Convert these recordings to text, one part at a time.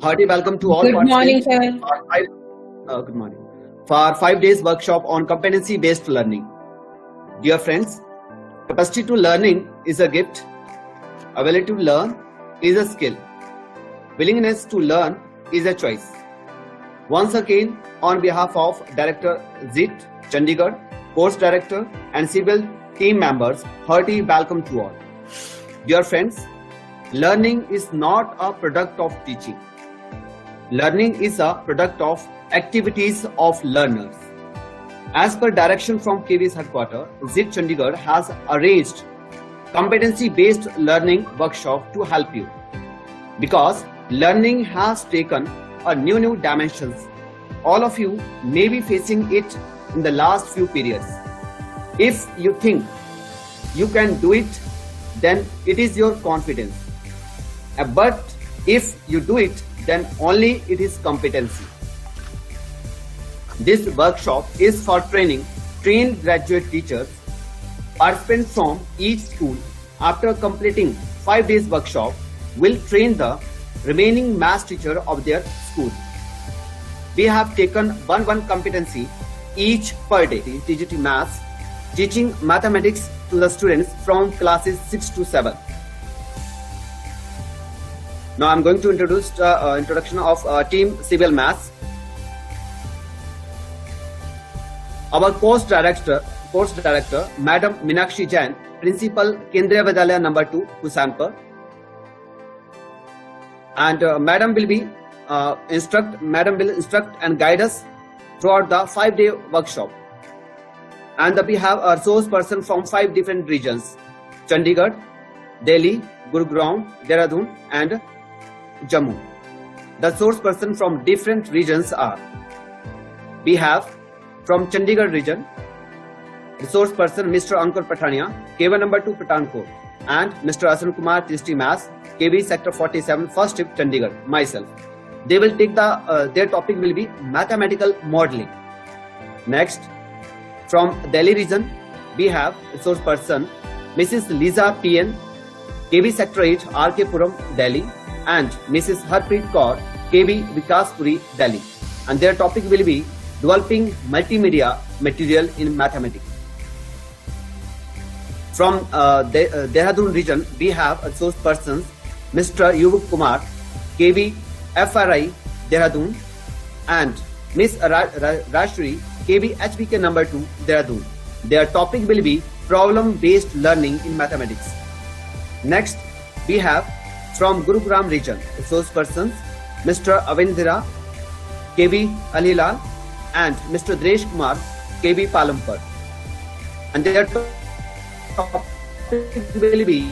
Hearty welcome to all Good morning, sir. Good morning. For 5 days workshop on competency-based learning. Dear friends, capacity to learning is a gift. Ability to learn is a skill. Willingness to learn is a choice. Once again, on behalf of Director ZIT, Chandigarh, Course Director and civil team members, hearty welcome to all. Dear friends, learning is not a product of teaching. Learning is a product of activities of learners. As per direction from KVS headquarters, ZIT Chandigarh has arranged competency-based learning workshop to help you. Because learning has taken a new dimensions. All of you may be facing it in the last few periods. If you think you can do it, then it is your confidence. But if you do it, then only it is competency. This workshop is for trained graduate teachers. Participants from each school, after completing 5 days workshop, will train the remaining maths teacher of their school. We have taken one competency each per day. TGT Maths, teaching mathematics to the students from classes 6 to 7. Now I am going to introduce the introduction of Team Civil Maths. Our course director, Madam Meenakshi Jain, Principal Kendriya Vidyalaya No. 2, Husainpur. And Madam will instruct and guide us throughout the 5-day workshop. And we have a resource person from 5 different regions: Chandigarh, Delhi, Gurugram, Dehradun, and Jammu. The source person from different regions are: we have from Chandigarh region, resource person Mr. Ankur Pathania, KV No. 2 Pathankot, and Mr. Asan Kumar, TST Maths, KV Sector 47, first shift Chandigarh, myself. They will take their topic will be mathematical modeling. Next, from Delhi region, we have resource person Mrs. Lisa PN, KV Sector 8, RK Puram, Delhi, and Mrs. Harpreet Kaur, KV Vikaspuri, Delhi. And their topic will be developing multimedia material in mathematics. From Dehradun region, we have resource persons Mr. Yuvak Kumar, KV FRI, Dehradun, and Miss Rashri, KV HBK No. 2, Dehradun. Their topic will be problem-based learning in mathematics. Next, we have from Gurugram region, resource persons Mr. Avendra, KV Alilal, and Mr. Dresh Kumar, KV Palampur. And their topic will be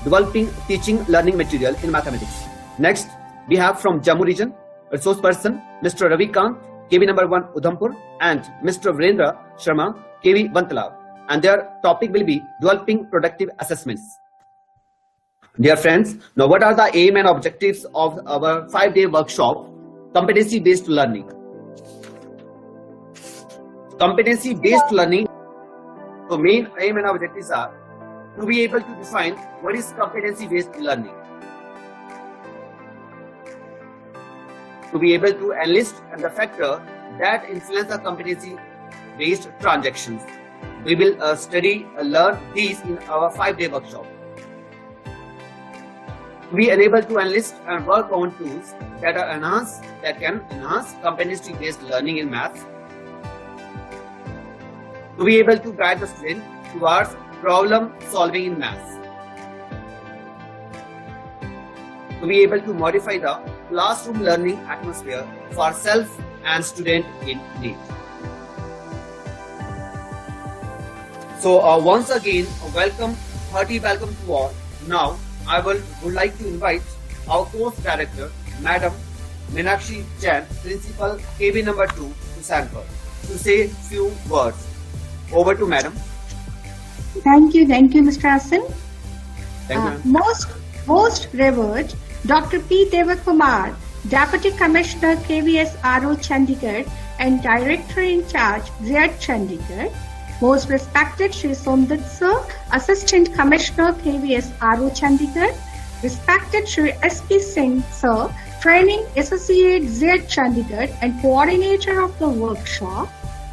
developing teaching learning material in mathematics. Next, we have from Jammu region, resource person Mr. Ravi Kant, KV No. 1 Udhampur, and Mr. Virendra Sharma, KV Bantalav. And their topic will be developing productive assessments. Dear friends, now what are the aim and objectives of our 5-day workshop, competency-based learning? Competency-based learning, the main aim and objectives are to be able to define what is competency-based learning, to be able to enlist the factor that influence the competency-based transactions. We will learn these in our 5-day workshop. We are able to enlist and work on tools that can enhance competency-based learning in maths. To be able to guide the student towards problem solving in maths. To be able to modify the classroom learning atmosphere for self and student in need. So once again, hearty welcome to all. Now, I would like to invite our course director, Madam Meenakshi Jain, Principal KV No. 2, Husainpur, to say few words. Over to Madam. Thank you, Mr. Asan. Thank you, Most revered Dr. P. Devakumar, Deputy Commissioner KVS RO Chandigarh and Director in Charge ZIT Chandigarh. Most respected Shri Somdat Sir, Assistant Commissioner KVS RO Chandigarh, Respected Shri S.P. Singh, Sir, Training Associate Z Chandigarh and Coordinator of the workshop,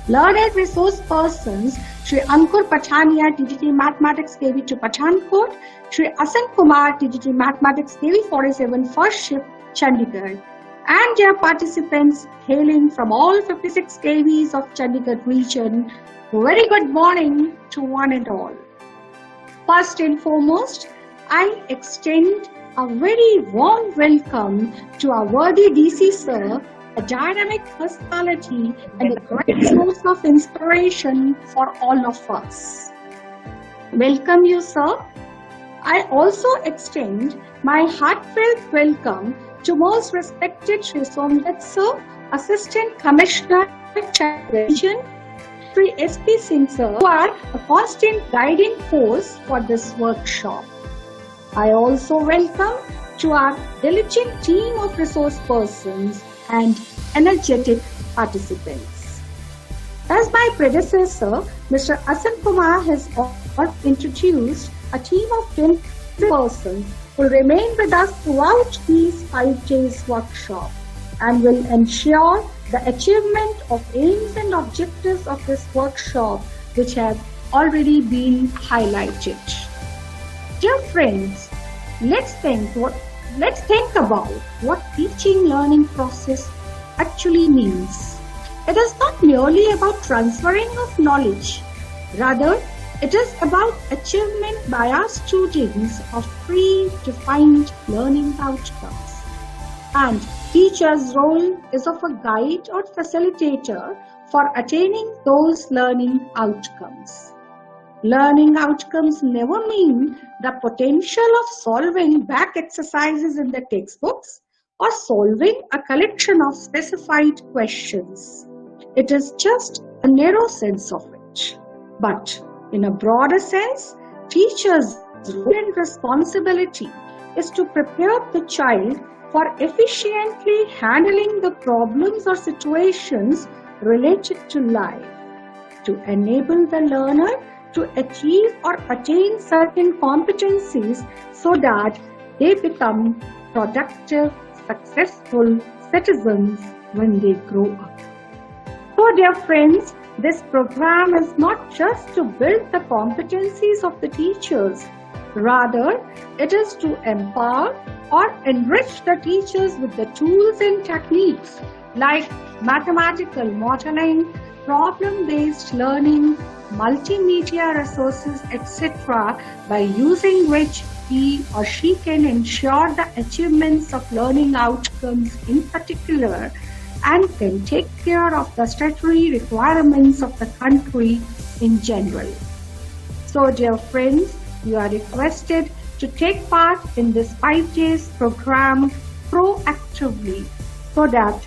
learned resource persons Shri Ankur Pachania, TGT Mathematics KV to Pathankot, Shri Asan Kumar, TGT Mathematics KV 47 First Shift, Chandigarh, and their participants hailing from all 56 KVs of Chandigarh region. Very good morning to one and all. First and foremost, I extend a very warm welcome to our worthy DC Sir, a dynamic personality and a great source of inspiration for all of us. Welcome you, sir. I also extend my heartfelt welcome to most respected Shri Somdat Sir, Assistant Commissioner, Region, Shri S.P. Singh Sir, who are a constant guiding force for this workshop. I also welcome to our diligent team of resource persons and energetic participants. As my predecessor, Mr. Asan Kumar has introduced a team of 10 persons who will remain with us throughout these 5 days workshop and will ensure the achievement of aims and objectives of this workshop, which have already been highlighted. Dear friends, let's think about what teaching learning process actually means. It is not merely about transferring of knowledge. Rather, it is about achievement by our students of predefined learning outcomes. And teacher's role is of a guide or facilitator for attaining those learning outcomes. Learning outcomes never mean the potential of solving back exercises in the textbooks or solving a collection of specified questions. It is just a narrow sense of it. But in a broader sense, teachers' role and responsibility is to prepare the child for efficiently handling the problems or situations related to life, to enable the learner to achieve or attain certain competencies so that they become productive, successful citizens when they grow up. So dear friends, this program is not just to build the competencies of the teachers. Rather, it is to empower or enrich the teachers with the tools and techniques like mathematical modeling, problem-based learning, multimedia resources, etc., by using which he or she can ensure the achievements of learning outcomes in particular and can take care of the statutory requirements of the country in general. So dear friends, you are requested to take part in this 5 days program proactively so that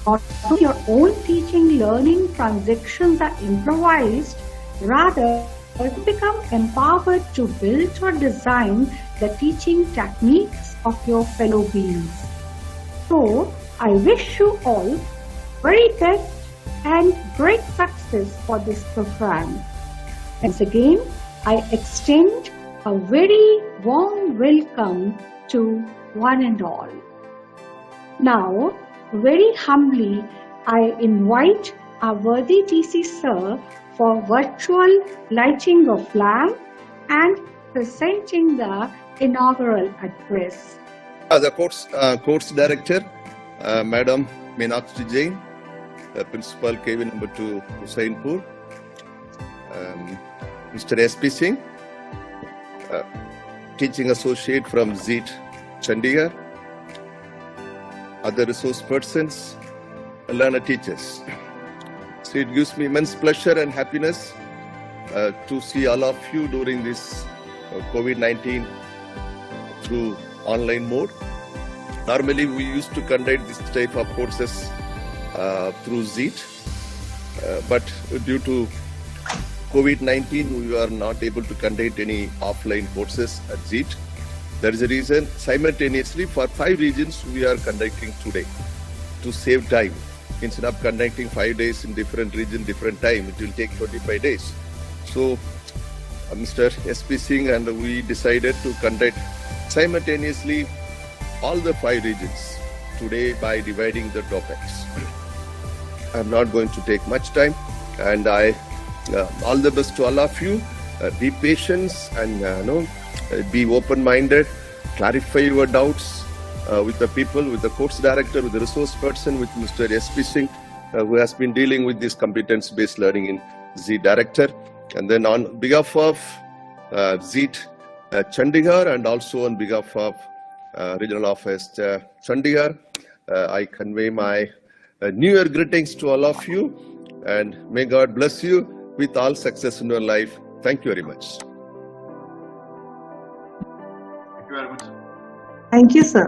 not only your own teaching learning transactions are improvised, rather you become empowered to build or design the teaching techniques of your fellow beings. So I wish you all very best and great success for this program. Once again, I extend a very warm welcome to one and all. Now, very humbly, I invite our worthy DC Sir for virtual lighting of lamp and presenting the inaugural address. The course director, Madam Meenakshi Jain, Principal KV number 2, Husainpur, Mr. S.P. Singh, Teaching Associate from ZEET, Chandigarh, other resource persons, learner teachers. So it gives me immense pleasure and happiness to see all of you during this COVID-19 through online mode. Normally we used to conduct this type of courses through ZEET, but due to COVID-19 we are not able to conduct any offline courses at ZEET. There is a reason simultaneously for 5 regions we are conducting today to save time. Instead of conducting 5 days in different region, different time, it will take 25 days. So Mr. S.P. Singh and we decided to conduct simultaneously all the 5 regions today by dividing the topics. I'm not going to take much time, and I all the best to all of you. Be patient and be open-minded. Clarify your doubts with the people, with the course director, with the resource person, with Mr. S.P. Singh, who has been dealing with this competence-based learning in ZEET director. And then on behalf of ZEET Chandigarh and also on behalf of Regional Office Chandigarh, I convey my New Year greetings to all of you, and may God bless you with all success in your life. Thank you very much. Thank you very much. Thank you, sir.